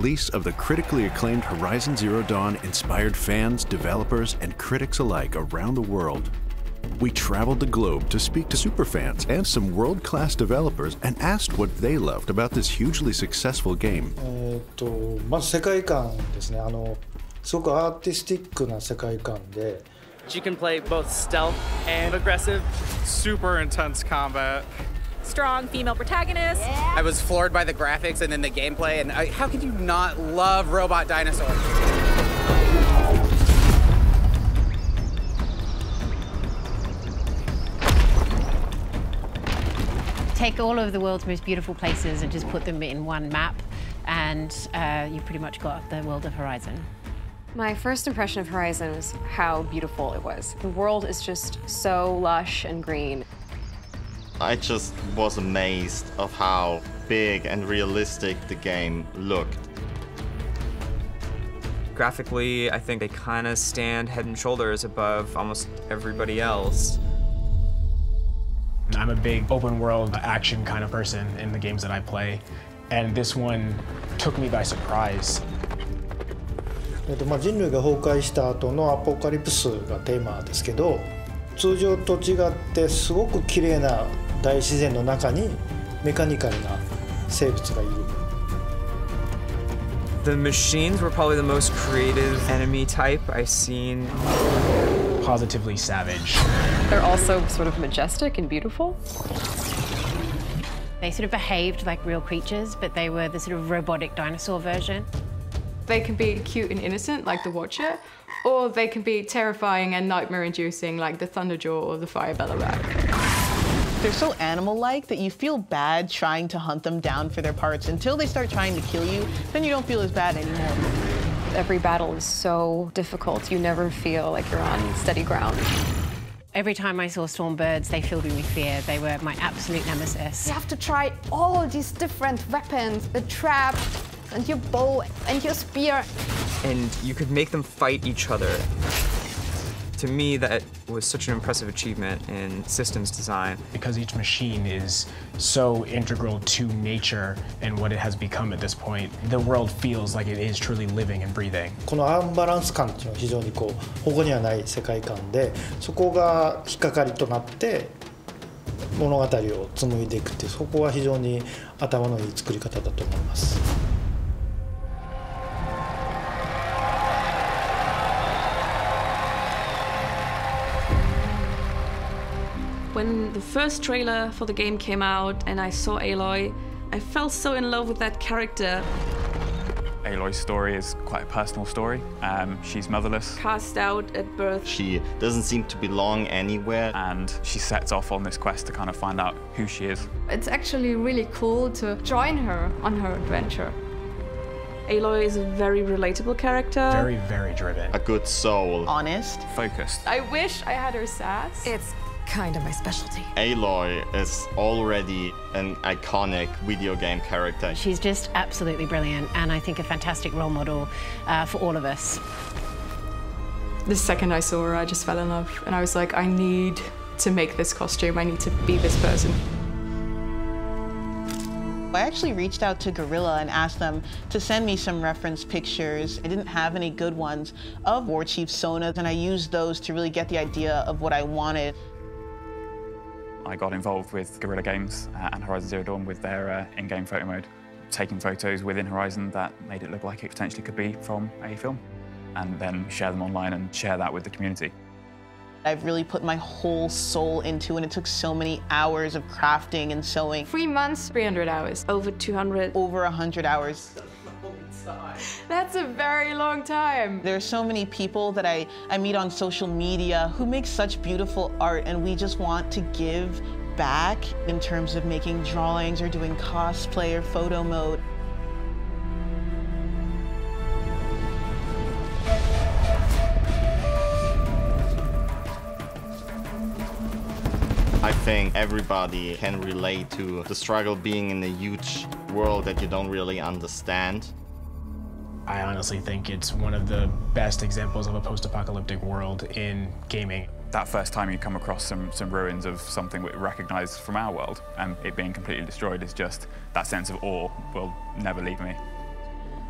release of the critically acclaimed Horizon Zero Dawn inspired fans, developers, and critics alike around the world. We traveled the globe to speak to superfans and some world-class developers and asked what they loved about this hugely successful game. まず世界観ですね。すごくアーティスティックな世界観で。You can play both stealth and aggressive. Super intense combat. Strong female protagonist. I was floored by the graphics and then the gameplay, and how could you not love robot dinosaurs? Take all of the world's most beautiful places and just put them in one map, and you've pretty much got the world of Horizon. My first impression of Horizon was how beautiful it was. The world is just so lush and green. I just was amazed of how big and realistic the game looked. Graphically, I think they kind of stand head and shoulders above almost everybody else. I'm a big open world action kind of person in the games that I play, and this one took me by surprise. 人類が崩壊した後のアポカリプスがテーマですけど、通常と違ってすごく綺麗な大自然の中にメカニカルな生物がいる。The machines were probably the most creative enemy type I've seen. Positively savage. They're also sort of majestic and beautiful. They sort of behaved like real creatures, but they were the sort of robotic dinosaur version. They can be cute and innocent, like the Watcher, or they can be terrifying and nightmare-inducing, like the Thunderjaw or the Firebellow. They're so animal-like that you feel bad trying to hunt them down for their parts. Until they start trying to kill you, then you don't feel as bad anymore. Every battle is so difficult. You never feel like you're on steady ground. Every time I saw Stormbirds, they filled me with fear. They were my absolute nemesis. You have to try all of these different weapons, the trap, and your bow, and your spear. And you could make them fight each other. To me, that was such an impressive achievement in systems design. Because each machine is so integral to nature and what it has become at this point, the world feels like it is truly living and breathing. このアンバランス感っていうのは非常に他にはない世界観で、そこが引っかかりとなって物語を紡いでいくっていう、そこは非常に頭のいい作り方だと思います。When the first trailer for the game came out and I saw Aloy, I fell so in love with that character. Aloy's story is quite a personal story. She's motherless. Cast out at birth. She doesn't seem to belong anywhere. And she sets off on this quest to kind of find out who she is. It's actually really cool to join her on her adventure. Aloy is a very relatable character. Very, very driven. A good soul. Honest. Focused. I wish I had her sass. It's kind of my specialty. Aloy is already an iconic video game character. She's just absolutely brilliant, and I think a fantastic role model for all of us. The second I saw her, I just fell in love, and I was like, I need to make this costume. I need to be this person. I actually reached out to Guerrilla and asked them to send me some reference pictures. I didn't have any good ones of War Chief Sona, and I used those to really get the idea of what I wanted. I got involved with Guerrilla Games and Horizon Zero Dawn with their in-game photo mode, taking photos within Horizon that made it look like it potentially could be from a film, and then share them online and share that with the community. I've really put my whole soul into it, and it took so many hours of crafting and sewing. 3 months, 300 hours, over 200. Over 100 hours. That's a very long time. There are so many people that I meet on social media who make such beautiful art, and we just want to give back in terms of making drawings or doing cosplay or photo mode. I think everybody can relate to the struggle being in a huge world that you don't really understand. I honestly think it's one of the best examples of a post-apocalyptic world in gaming. That first time you come across some ruins of something we recognise from our world, and it being completely destroyed is just, that sense of awe will never leave me.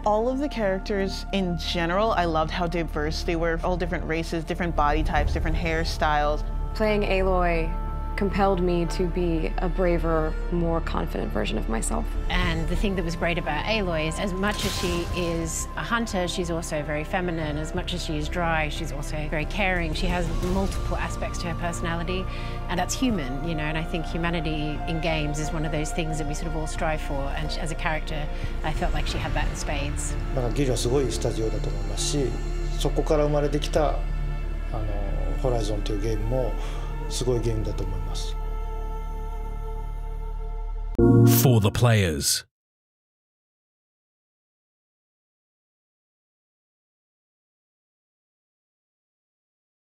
All of the characters in general, I loved how diverse they were. All different races, different body types, different hairstyles. Playing Aloy compelled me to be a braver, more confident version of myself. And the thing that was great about Aloy is as much as she is a hunter, she's also very feminine. As much as she is dry, she's also very caring. She has multiple aspects to her personality, and that's human, you know, and I think humanity in games is one of those things that we sort of all strive for, and as a character, I felt like she had that in spades. だからギルはすごいスタジオだと思いますし、そこから生まれてきたホライゾンというゲームもすごいゲームだと思います。For the players.